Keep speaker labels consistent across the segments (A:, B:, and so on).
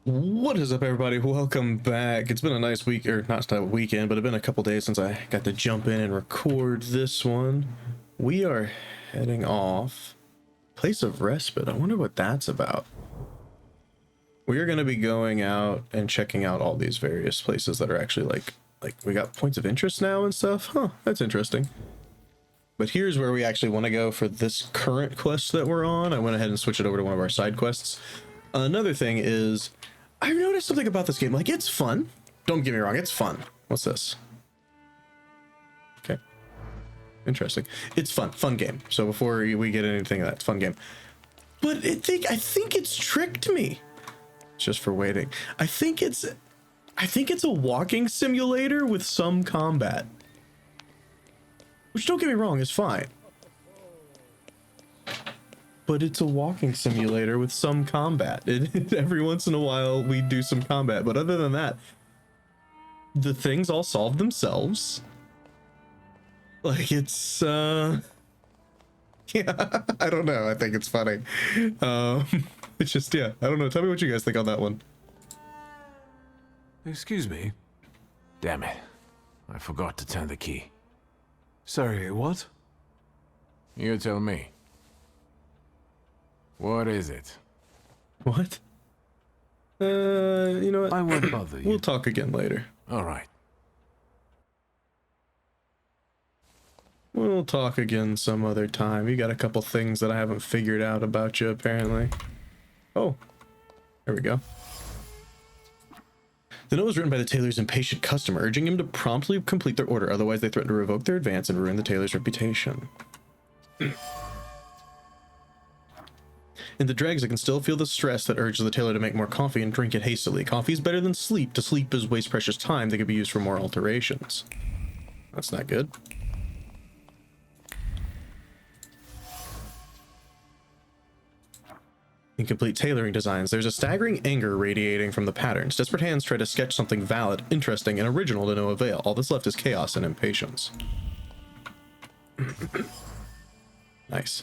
A: What is up, everybody? Welcome back. It's been a nice week, or not a weekend, but it's been a couple days since I got to jump in and record this one. We are heading off. Place of Respite. I wonder what that's about. We are going to be going out and checking out all these various places that are actually like we got points of interest now and stuff. Huh, that's interesting. But here's where we actually want to go for this current quest that we're on. I went ahead and switched it over to one of our side quests. Another thing is, I've noticed something about this game. Like, it's fun. Don't get me wrong, it's fun. What's this? Okay. Interesting. It's fun. Fun game. So before we get anything of that, fun game. But I think it's tricked me. It's just for waiting. I think it's a walking simulator with some combat. Which, don't get me wrong, is fine. But it's a walking simulator with some combat. Every once in a while we do some combat, but other than that, the things all solve themselves. Like, it's yeah, I don't know. I think it's funny. It's just, yeah, I don't know. Tell me what you guys think on that one.
B: Excuse me. Damn it. I forgot to turn the key. Sorry, what? You tell me. What is it?
A: What? You know what?
B: I won't bother you.
A: We'll talk again later.
B: All right.
A: We'll talk again some other time. You got a couple things that I haven't figured out about you, apparently. Oh, there we go. The note was written by the tailor's impatient customer, urging him to promptly complete their order, otherwise they threatened to revoke their advance and ruin the tailor's reputation. In the dregs, I can still feel the stress that urges the tailor to make more coffee and drink it hastily. Coffee is better than sleep. To sleep is waste precious time that could be used for more alterations. That's not good. Incomplete tailoring designs. There's a staggering anger radiating from the patterns. Desperate hands try to sketch something valid, interesting, and original to no avail. All that's left is chaos and impatience. Nice.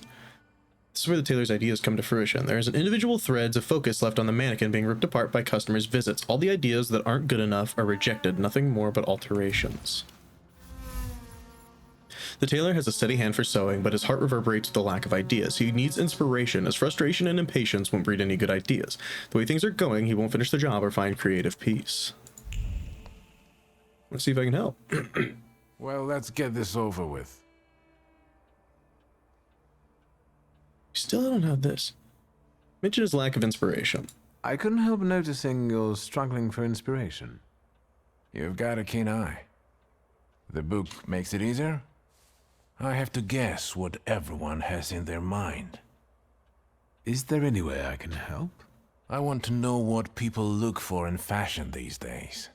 A: This is where the tailor's ideas come to fruition. There is an individual threads of focus left on the mannequin being ripped apart by customers' visits. All the ideas that aren't good enough are rejected, nothing more but alterations. The tailor has a steady hand for sewing, but his heart reverberates with the lack of ideas. He needs inspiration, as frustration and impatience won't breed any good ideas. The way things are going, he won't finish the job or find creative peace. Let's see if I can help.
B: Well, let's get this over with.
A: Still don't have this. Mention his lack of inspiration.
B: I couldn't help noticing you're struggling for inspiration. You've got a keen eye. The book makes it easier? I have to guess what everyone has in their mind. Is there any way I can help? I want to know what people look for in fashion these days.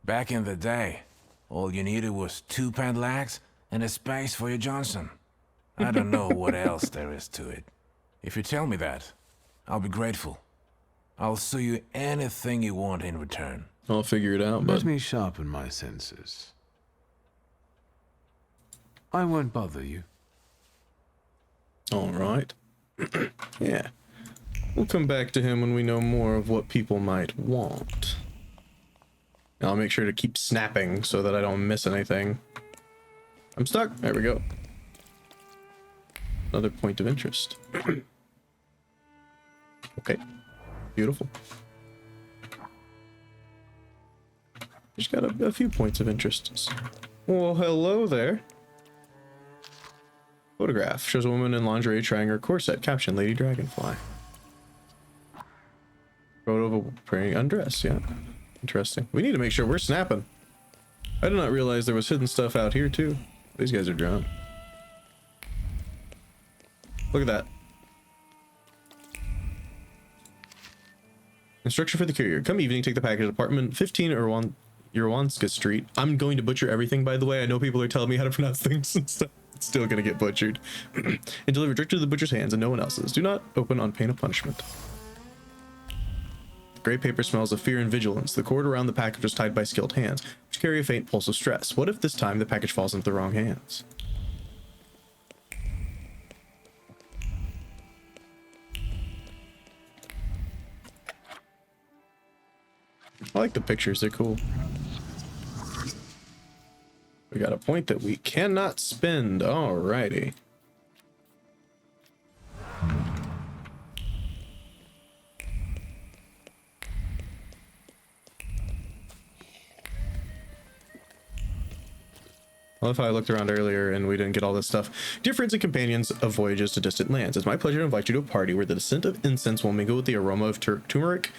B: Back in the day, all you needed was 2 padlocks and a space for your Johnson. I don't know what else there is to it. If you tell me that, I'll be grateful. I'll sew you anything you want in return.
A: I'll figure it out, but...
B: Let me sharpen my senses. I won't bother you.
A: All right. Yeah. We'll come back to him when we know more of what people might want. I'll make sure to keep snapping so that I don't miss anything. I'm stuck. There we go. Another point of interest. Okay. Beautiful. Just got a few points of interest. Well, hello there. Photograph shows a woman in lingerie trying her corset. Caption: Lady Dragonfly. Photo of a praying undress. Yeah. Interesting. We need to make sure we're snapping. I did not realize there was hidden stuff out here too. These guys are drunk. Look at that. Instruction for the courier. Come evening, take the package. Apartment 15 Urwanska Street. I'm going to butcher everything, by the way. I know people are telling me how to pronounce things and stuff. It's still going to get butchered. And deliver directly to the butcher's hands and no one else's. Do not open on pain of punishment. The gray paper smells of fear and vigilance. The cord around the package was tied by skilled hands, which carry a faint pulse of stress. What if this time the package falls into the wrong hands? I like the pictures, they're cool. We got a point that we cannot spend. Alrighty. I love how I looked around earlier and we didn't get all this stuff. Dear friends and companions of voyages to distant lands, it's my pleasure to invite you to a party where the scent of incense will mingle with the aroma of turmeric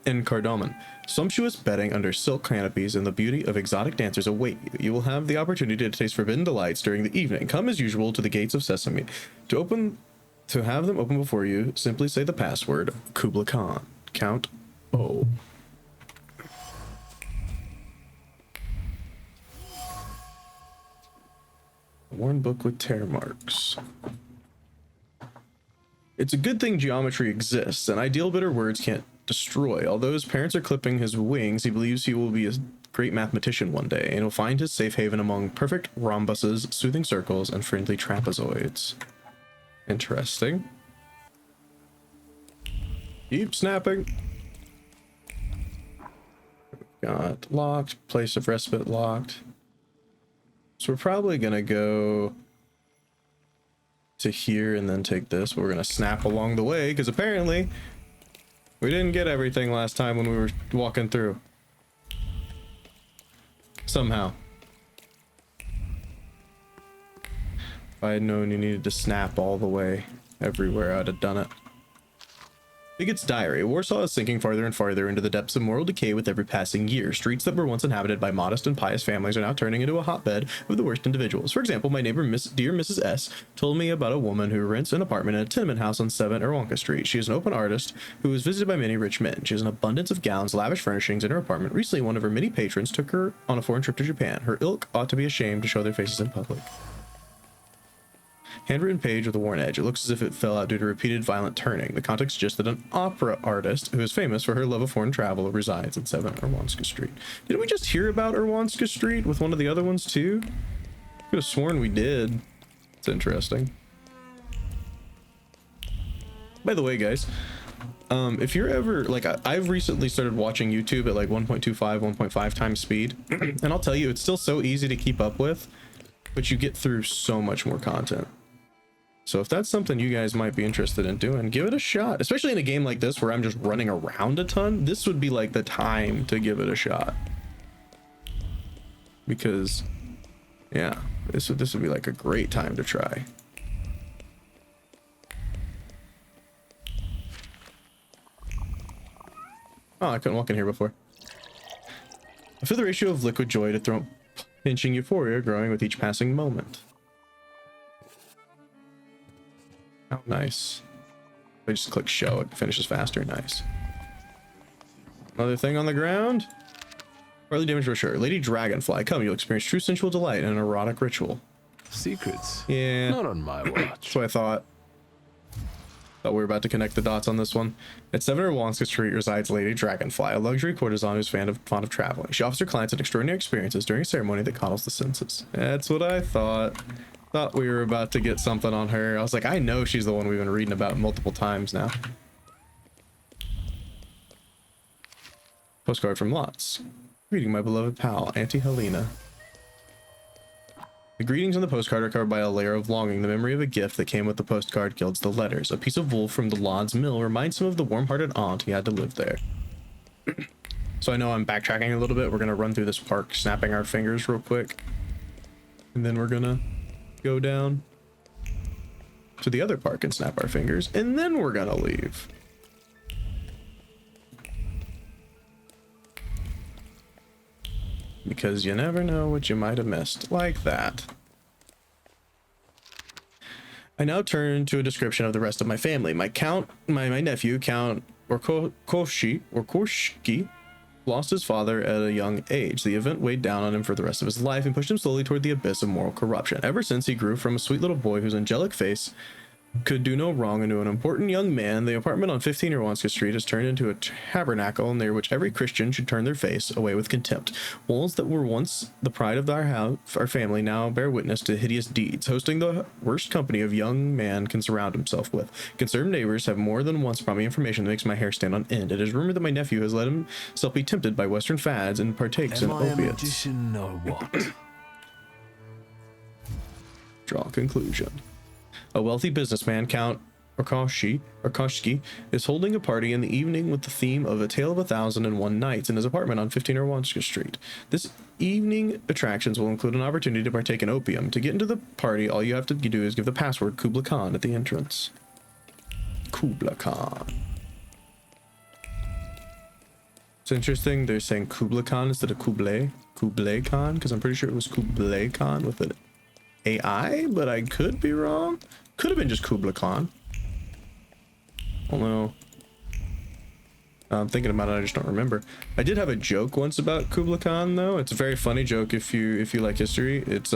A: and cardamom. Sumptuous bedding under silk canopies and the beauty of exotic dancers await you. You will have the opportunity to taste forbidden delights during the evening. Come as usual to the gates of Sesame. To have them open before you, simply say the password, Kubla Khan. Count O. Worn book with tear marks. It's a good thing geometry exists, and ideal bitter words can't destroy. Although his parents are clipping his wings, he believes he will be a great mathematician one day, and will find his safe haven among perfect rhombuses, soothing circles, and friendly trapezoids. Interesting. Keep snapping. Got locked, place of respite locked. So we're probably gonna go to here and then take this, but we're gonna snap along the way because apparently we didn't get everything last time when we were walking through. Somehow. If I had known you needed to snap all the way everywhere, I'd have done it. Bigot's diary. Warsaw is sinking farther and farther into the depths of moral decay with every passing year. Streets that were once inhabited by modest and pious families are now turning into a hotbed of the worst individuals. For example, my neighbor, dear Mrs. S, told me about a woman who rents an apartment in a tenement house on 7 Erwanka Street. She is an open artist who is visited by many rich men. She has an abundance of gowns, lavish furnishings in her apartment. Recently, one of her many patrons took her on a foreign trip to Japan. Her ilk ought to be ashamed to show their faces in public. Handwritten page with a worn edge. It looks as if it fell out due to repeated violent turning. The context suggests that an opera artist who is famous for her love of foreign travel resides at 7 Erwanska Street. Didn't we just hear about Erwanska Street with one of the other ones too? Could have sworn we did. It's interesting. By the way, guys, if you're ever like, I've recently started watching YouTube at like 1.25, 1.5 times speed, and I'll tell you, it's still so easy to keep up with, but you get through so much more content. So if that's something you guys might be interested in doing, give it a shot. Especially in a game like this where I'm just running around a ton, this would be like the time to give it a shot. Because, yeah, this would be like a great time to try. Oh, I couldn't walk in here before. I feel the ratio of liquid joy to throw pinching euphoria growing with each passing moment. Oh, nice. If I just click show, it finishes faster. Nice. Another thing on the ground. Early damage brochure. Lady Dragonfly, come, you'll experience true sensual delight in an erotic ritual.
B: Secrets?
A: Yeah.
B: Not on my watch.
A: That's what I thought. Thought we were about to connect the dots on this one. At 7 Erwanska Street resides Lady Dragonfly, a luxury courtesan who's fond of traveling. She offers her clients an extraordinary experiences during a ceremony that coddles the senses. That's what I thought. Thought we were about to get something on her. I was like, I know she's the one we've been reading about multiple times now. Postcard from Lots. Greeting my beloved pal, Auntie Helena. The greetings on the postcard are covered by a layer of longing. The memory of a gift that came with the postcard gilds the letters. A piece of wool from the Lod's mill reminds him of the warm-hearted aunt he had to live there. So I know I'm backtracking a little bit. We're going to run through this park, snapping our fingers real quick. And then we're going to go down to the other park and snap our fingers. And then we're going to leave. Because you never know what you might have missed. Like that. I now turn to a description of the rest of my family. My nephew, Count Korshki, lost his father at a young age. The event weighed down on him for the rest of his life and pushed him slowly toward the abyss of moral corruption. Ever since, he grew from a sweet little boy whose angelic face could do no wrong, and to an important young man, the apartment on 15 Irwanska Street has turned into a tabernacle near which every Christian should turn their face away with contempt. Walls that were once the pride of our house, our family, now bear witness to hideous deeds, hosting the worst company a young man can surround himself with. Concerned neighbors have more than once brought me information that makes my hair stand on end. It is rumored that my nephew has let himself be tempted by Western fads and partakes in
B: Am I a
A: opiates.
B: magician or what?
A: Draw conclusion. A wealthy businessman, Count Orkoshki, is holding a party in the evening with the theme of A Tale of 1,001 Nights in his apartment on 15 Irwanska Street. This evening attractions will include an opportunity to partake in opium. To get into the party, all you have to do is give the password Kubla Khan at the entrance. Kubla Khan. It's interesting they're saying Kubla Khan instead of Kublai Khan, because I'm pretty sure it was Kublai Khan with an AI, but I could be wrong. Could have been just Kubla Khan. Although I'm thinking about it, I just don't remember. I did have a joke once about Kubla Khan, though. It's a very funny joke if you like history. It's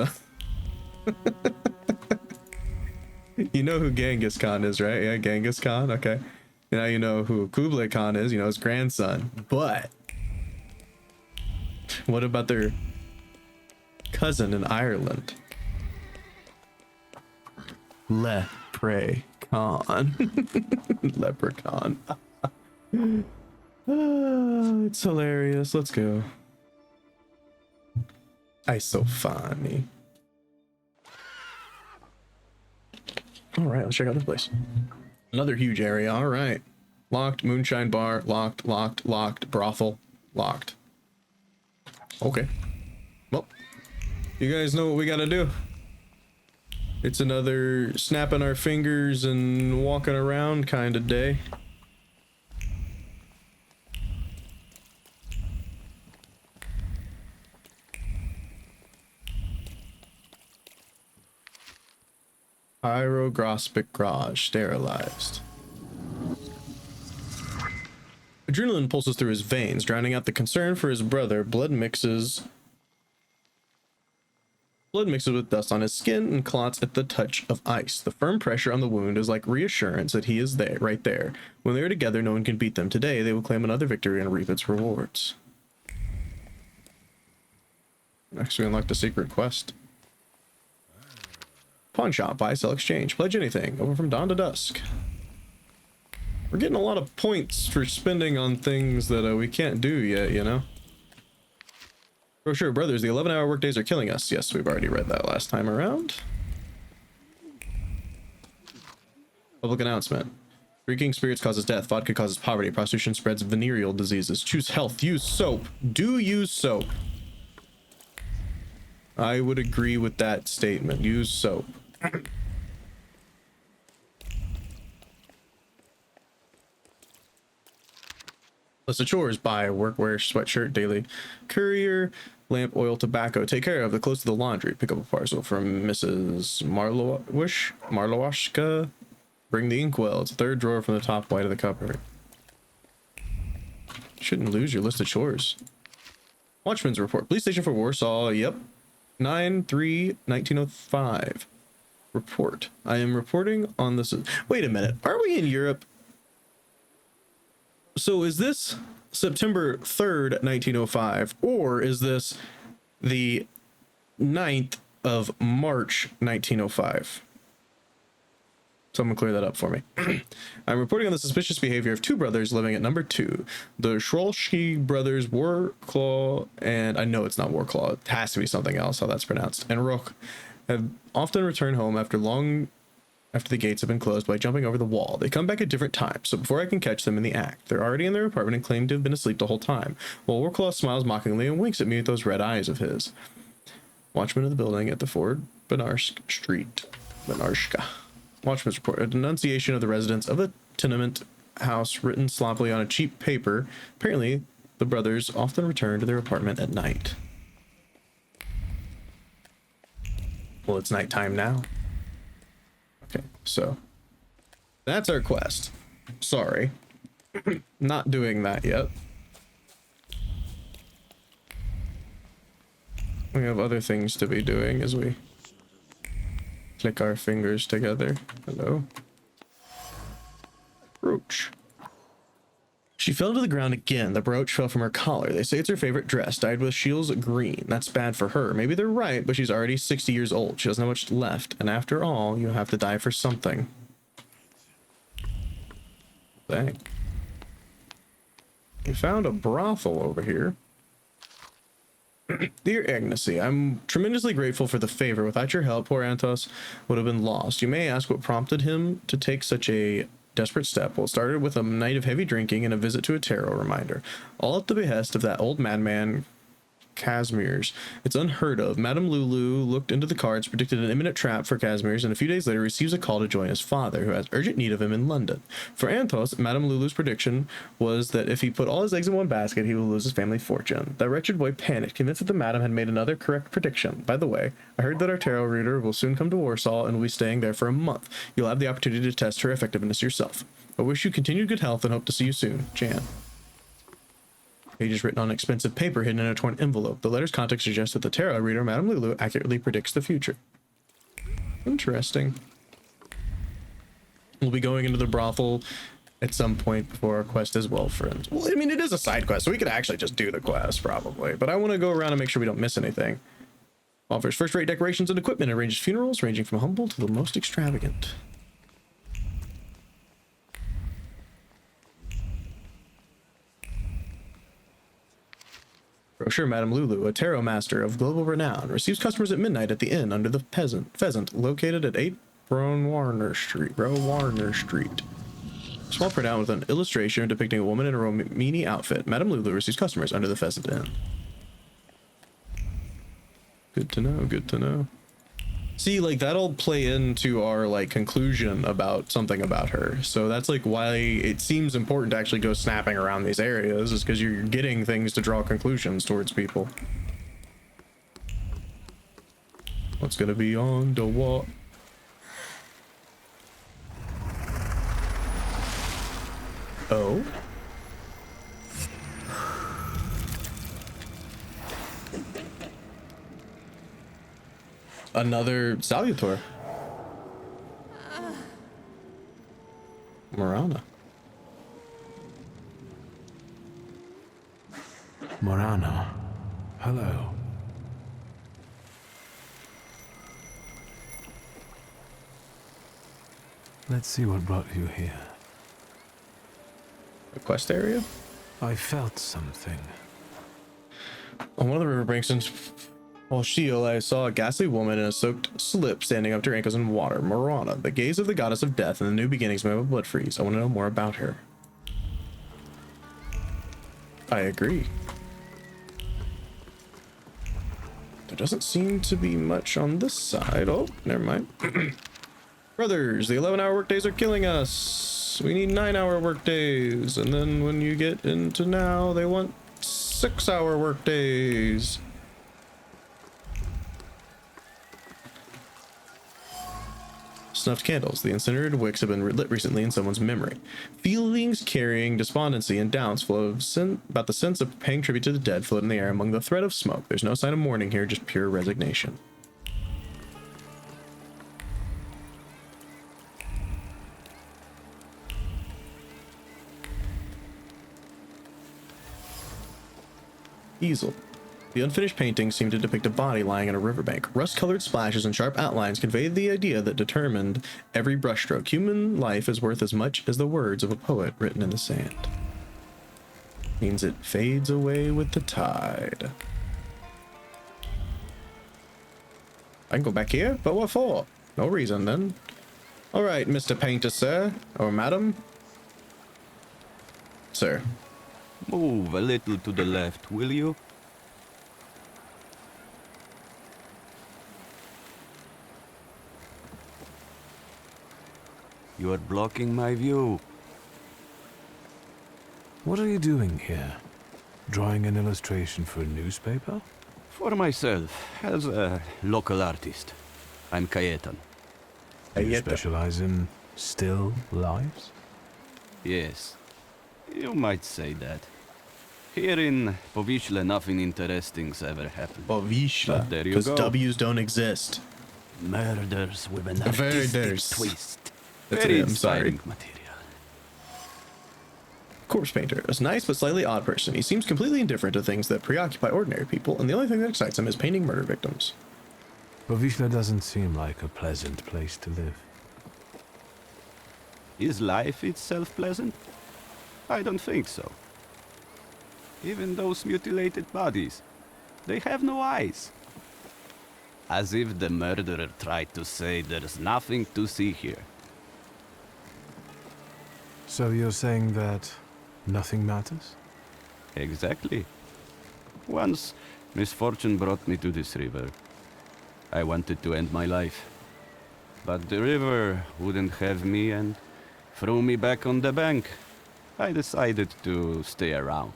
A: you know who Genghis Khan is, right? Yeah, Genghis Khan. Okay. Now you know who Kublai Khan is. You know his grandson. But what about their cousin in Ireland? Leprechaun. Leprechaun. It's hilarious. Let's go. Isofani. All right, let's check out this place. Another huge area. All right. Locked. Moonshine bar. Locked. Brothel. Locked. Okay. Well, you guys know what we gotta do. It's another snapping our fingers and walking around kind of day. Pyrographic garage sterilized. Adrenaline pulses through his veins, drowning out the concern for his brother. Blood mixes with dust on his skin and clots at the touch of ice. The firm pressure on the wound is like reassurance that he is there, right there. When they are together, no one can beat them. Today, they will claim another victory and reap its rewards. Next, we unlock the secret quest. Pawn shop, buy, sell, exchange. Pledge anything. Open from dawn to dusk. We're getting a lot of points for spending on things that we can't do yet, you know? Oh sure, brothers, the 11-hour workdays are killing us. Yes, we've already read that last time around. Public announcement. Drinking spirits causes death. Vodka causes poverty. Prostitution spreads venereal diseases. Choose health. Use soap. Do use soap. I would agree with that statement. Use soap. List of chores. Buy workwear, sweatshirt, daily courier, lamp, oil, tobacco. Take care of the clothes to the laundry. Pick up a parcel from Mrs. Marlowashka. Bring the inkwell. It's the third drawer from the top right of the cupboard. Shouldn't lose your list of chores. Watchman's report. Police station for Warsaw. Yep. 9/3/1905. Report. I am reporting on this. Wait a minute. Are we in Europe? So is this September 3rd, 1905, or is this the 9th of March, 1905? Someone clear that up for me. I'm reporting on the suspicious behavior of two brothers living at number 2. The Szulski brothers, Warclaw, and I know it's not Warclaw, it has to be something else, how that's pronounced, and Rook have often returned home after the gates have been closed by jumping over the wall. They come back at different times, so before I can catch them in the act, they're already in their apartment and claim to have been asleep the whole time, while Warclaw smiles mockingly and winks at me with those red eyes of his. Watchman of the building at the Ford Banarsk Street. Banarska. Watchman's report. A denunciation of the residents of a tenement house written sloppily on a cheap paper. Apparently, the brothers often return to their apartment at night. Well, it's nighttime now. Okay, so that's our quest. Sorry. Not doing that yet. We have other things to be doing as we click our fingers together. Hello. Brooch. She fell to the ground again. The brooch fell from her collar. They say it's her favorite dress, dyed with Shields green. That's bad for her. Maybe they're right, but she's already 60 years old. She doesn't have much left. And after all, you have to die for something. Dang. We found a brothel over here. Dear Agnesy, I'm tremendously grateful for the favor. Without your help, poor Antos would have been lost. You may ask what prompted him to take such a desperate step. Well, it started with a night of heavy drinking and a visit to a tarot reminder, all at the behest of that old madman Casimir's. It's unheard of. Madame Lulu looked into the cards, predicted an imminent trap for Casimir's, and a few days later receives a call to join his father, who has urgent need of him in London. For Antos, Madame Lulu's prediction was that if he put all his eggs in one basket, he will lose his family fortune. The wretched boy panicked, convinced that the madam had made another correct prediction. By the way, I heard that our tarot reader will soon come to Warsaw and will be staying there for a month. You'll have the opportunity to test her effectiveness yourself. I wish you continued good health and hope to see you soon. Jan. Pages written on expensive paper hidden in a torn envelope. The letter's context suggests that the tarot reader, Madame Lulu, accurately predicts the future. Interesting. We'll be going into the brothel at some point before our quest as well, friends. Well, I mean, it is a side quest, so we could actually just do the quest, probably. But I want to go around and make sure we don't miss anything. Offers first-rate decorations and equipment. Arranges funerals, ranging from humble to the most extravagant. Brochure. Madame Lulu, a tarot master of global renown, receives customers at midnight at the inn under the pheasant located at 8 Warner Street. Small printout with an illustration depicting a woman in a Romani outfit. Madame Lulu receives customers under the pheasant inn. Good to know, good to know. See, like, that'll play into our, like, conclusion about something about her. So that's, like, why it seems important to actually go snapping around these areas, is because you're getting things to draw conclusions towards people. What's gonna be on the wall? Oh? Another salutor. Morana.
B: Morana. Hello. Let's see what brought you here.
A: A quest area?
B: I felt something.
A: On one of the riverbanks in Shield, I saw a ghastly woman in a soaked slip standing up to her ankles in water. Morana, the gaze of the goddess of death and the new beginnings may have a blood freeze. I want to know more about her. I agree. There doesn't seem to be much on this side. Oh, never mind. Brothers, the 11-hour workdays are killing us. We need 9-hour workdays. And then when you get into now, they want 6-hour workdays. Snuffed candles. The incinerated wicks have been lit recently in someone's memory. Feelings carrying despondency and doubts flow about the sense of paying tribute to the dead float in the air among the thread of smoke. There's no sign of mourning here, just pure resignation. Easel. The unfinished paintings seem to depict a body lying in a riverbank. Rust-colored splashes and sharp outlines convey the idea that determined every brushstroke. Human life is worth as much as the words of a poet written in the sand. Means it fades away with the tide. I can go back here? But what for? No reason, then. Alright, Mr. Painter, sir. Or madam. Sir.
C: Move a little to the left, will you? You are blocking my view.
B: What are you doing here? Drawing an illustration for a newspaper?
C: For myself, as a local artist. I'm Cayetan.
B: You specialize in still lives?
C: Yes, you might say that. Here in Povishla, nothing interesting's ever happened.
A: Povishla,
C: there you
A: because
C: go.
A: W's don't exist.
C: Murders with an artistic
A: Murders.
C: twist.
A: That's
C: Very
A: it, I'm sorry.
C: inspiring material.
A: corpse painter, a nice but slightly odd person. He seems completely indifferent to things that preoccupy ordinary people, and the only thing that excites him is painting murder victims.
B: Povishla doesn't seem like a pleasant place to live.
C: Is life itself pleasant? I don't think so. Even those mutilated bodies, they have no eyes. As if the murderer tried to say there's nothing to see here.
B: So you're saying that nothing matters?
C: Exactly. Once, misfortune brought me to this river. I wanted to end my life. But the river wouldn't have me and threw me back on the bank. I decided to stay around.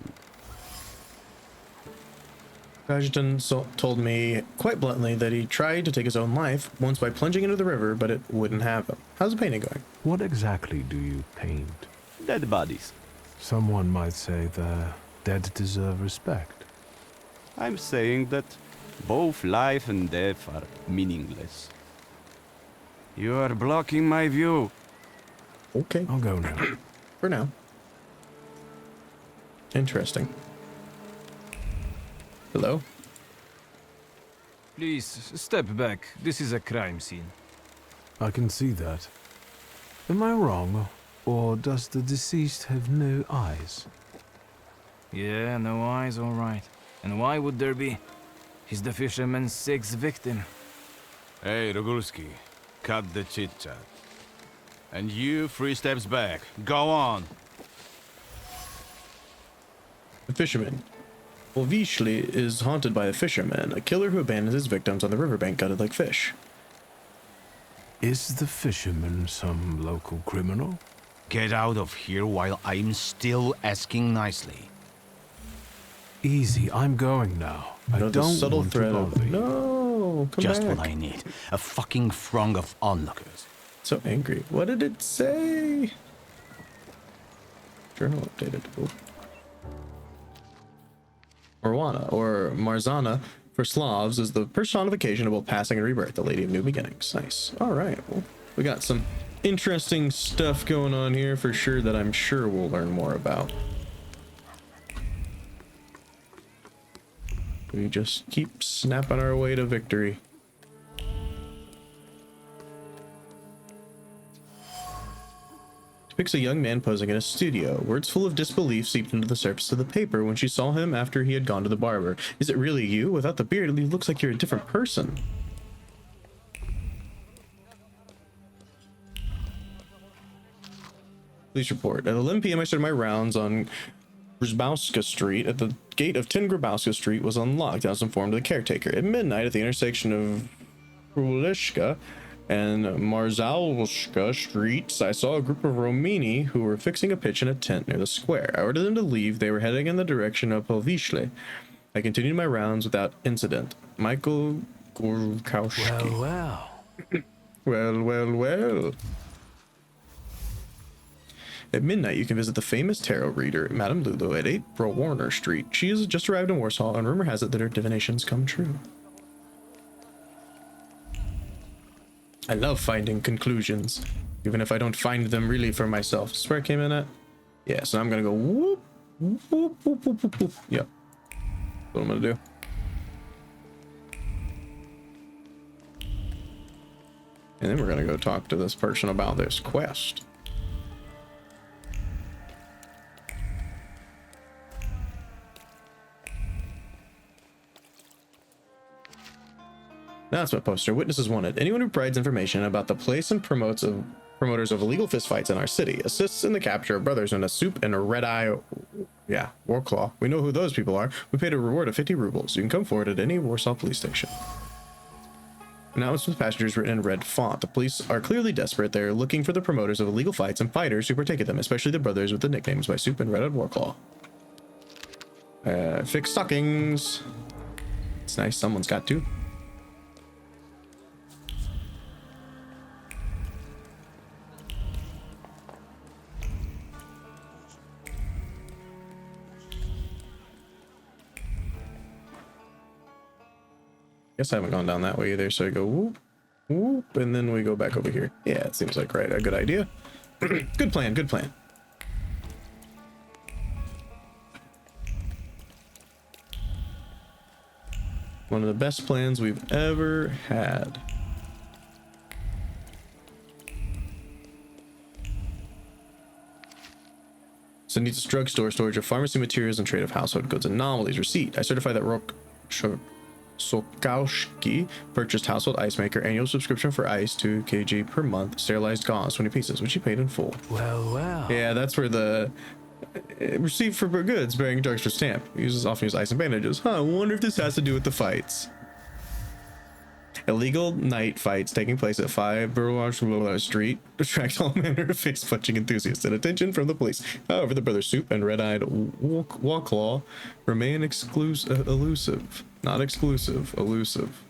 A: Rajan told me quite bluntly that he tried to take his own life once by plunging into the river, but it wouldn't have him. How's the painting going?
B: What exactly do you paint?
C: Dead bodies.
B: Someone might say the dead deserve respect.
C: I'm saying that both life and death are meaningless. You are blocking my view.
A: Okay,
B: I'll go now.
A: for now. Interesting. Hello?
D: Please, step back. This is a crime scene.
B: I can see that. Am I wrong, or does the deceased have no eyes?
D: Yeah, no eyes, all right. And why would there be? He's the fisherman's sixth victim.
E: Hey, Rogulski, cut the chit-chat. And you, 3 steps back. Go on.
A: The fisherman. Well, Vishli is haunted by a fisherman, a killer who abandons his victims on the riverbank gutted like fish.
B: Is the fisherman some local criminal?
E: Get out of here while I'm still asking nicely.
B: Easy, I'm going now. I
A: The
B: don't
A: subtle
B: want to
A: thread of
B: bother you.
A: no, come
E: Just
A: back.
E: what I need. A fucking throng of onlookers.
A: So angry. What did it say? Journal updated. Oh. Marwana, or Marzana, for Slavs, is the personification of both passing and rebirth, the Lady of New Beginnings. Nice. All right. Well, we got some interesting stuff going on here for sure that I'm sure we'll learn more about. We just keep snapping our way to victory. Depicts a young man posing in a studio. Words full of disbelief seeped into the surface of the paper when she saw him after he had gone to the barber. Is it really you? Without the beard, it looks like you're a different person. Police report. At 11 p.m. I started my rounds on Grabowska Street. At the gate of 10 Grabowska Street was unlocked. I was informed of the caretaker. At midnight, at the intersection of Krulishka and Marzalska Streets, I saw a group of Romini who were fixing a pitch in a tent near the square. I ordered them to leave. They were heading in the direction of Povishli. I continued my rounds without incident. Michael Gorkowski. Well. At midnight, you can visit the famous tarot reader, Madame Lulu, at 8 Warner Street. She has just arrived in Warsaw, and rumor has it that her divinations come true. I love finding conclusions, even if I don't find them really for myself. This is where I came in at? Yeah, so I'm gonna go whoop, whoop, whoop, whoop, whoop, whoop, whoop. Yep. That's what I'm gonna do. And then we're gonna go talk to this person about this quest. Announcement poster. Witnesses wanted. Anyone who provides information about the place and promoters of illegal fistfights in our city, assists in the capture of brothers known as Soup and Red Eye. Yeah, Warclaw. We know who those people are. We paid a reward of 50 rubles. You can come forward at any Warsaw police station. Announcements with passengers written in red font. The police are clearly desperate. They're looking for the promoters of illegal fights and fighters who partake in them, especially the brothers with the nicknames by Soup and Red Eye Warclaw. Fix stockings. It's nice. Someone's got to. Guess I haven't gone down that way either, so I go whoop, whoop, and then we go back over here. Yeah, it seems like a good idea. Good plan, good plan. One of the best plans we've ever had. So it needs a drugstore, storage of pharmacy materials, and trade of household goods. Anomalies. Receipt. I certify that Szulski purchased household ice maker, annual subscription for ice, 2 kg per month, sterilized gauze, 20 pieces, which he paid in full.
D: Well.
A: Yeah, that's where the receipt for goods bearing drugstore stamp. Often use ice and bandages. Huh, I wonder if this has to do with the fights. Illegal night fights taking place at 5 Warsaw Street attract all manner of face-punching enthusiasts and attention from the police. However, the Brother Soup and Red-Eyed Walklaw remain elusive. Not exclusive, elusive.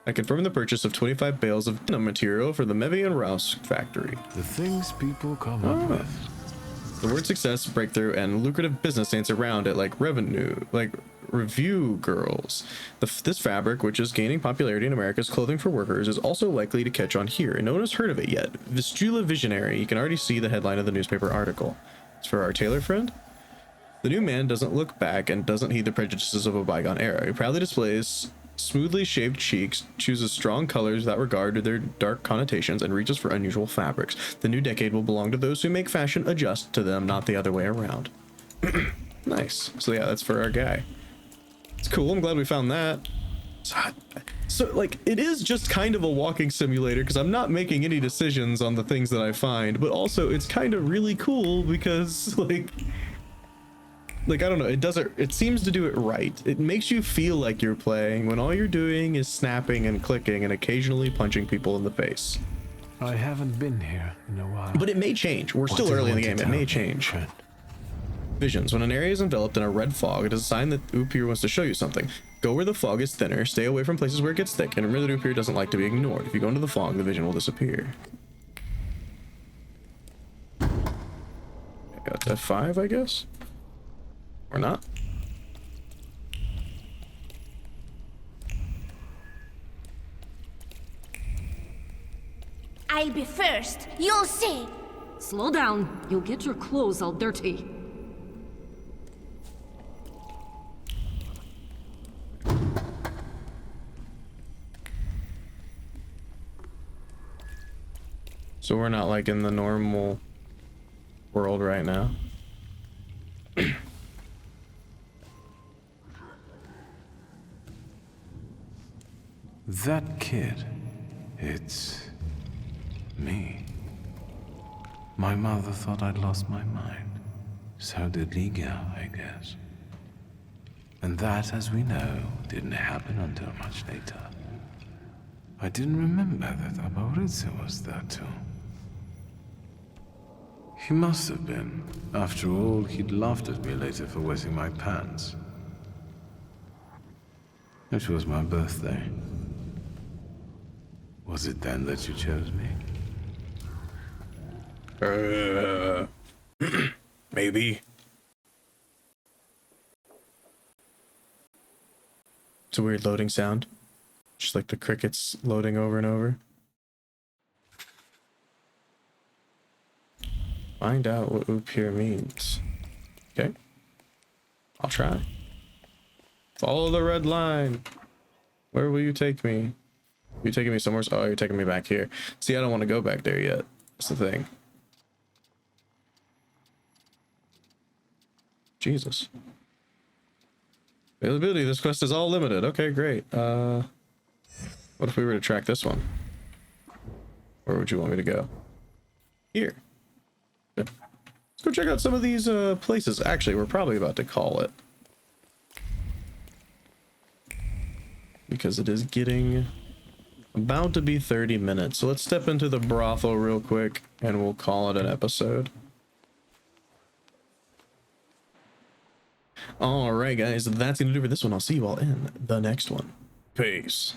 A: I confirm the purchase of 25 bales of denim material for the Mevi and Rouse factory.
B: The things people come up with.
A: The word success, breakthrough, and lucrative business dance around it like review girls. This fabric, which is gaining popularity in America's clothing for workers, is also likely to catch on here, and no one has heard of it yet. Vistula Visionary. You can already see the headline of the newspaper article. It's for our tailor friend. The new man doesn't look back and doesn't heed the prejudices of a bygone era. He proudly displays smoothly shaved cheeks, chooses strong colors without regard to their dark connotations, and reaches for unusual fabrics. The new decade will belong to those who make fashion adjust to them, not the other way around. Nice. So yeah, that's for our guy. It's cool. I'm glad we found that. So like, it is just kind of a walking simulator because I'm not making any decisions on the things that I find, but also it's kind of really cool because like I don't know, it seems to do it right. It makes you feel like you're playing when all you're doing is snapping and clicking and occasionally punching people in the face.
B: I haven't been here in a while.
A: But it may change. We're still early in the game. It may change. Visions. When an area is enveloped in a red fog, it is a sign that Upir wants to show you something. Go where the fog is thinner, stay away from places where it gets thick, and remember that Upir doesn't like to be ignored. If you go into the fog, the vision will disappear. I got F5, I guess? Or not?
F: I'll be first, you'll see.
G: Slow down, you'll get your clothes all dirty.
A: So we're not like in the normal world right now.
B: That kid, it's me. My mother thought I'd lost my mind. So did Liga, I guess. And that, as we know, didn't happen until much later. I didn't remember that Abaritsa was there too. He must have been. After all, he'd laughed at me later for wetting my pants. It was my birthday. Was it then that you chose me?
A: Maybe. It's a weird loading sound. Just like the crickets loading over and over. Find out what Upir means. Okay. I'll try. Follow the red line. Where will you take me? You're taking me somewhere. Oh, you're taking me back here. See, I don't want to go back there yet. That's the thing. Jesus. Availability. This quest is all limited. Okay, great. What if we were to track this one? Where would you want me to go? Here. Let's go check out some of these places. Actually, we're probably about to call it. Because it is getting about to be 30 minutes. So let's step into the brothel real quick and we'll call it an episode. Alright guys, that's going to do for this one. I'll see you all in the next one. Peace.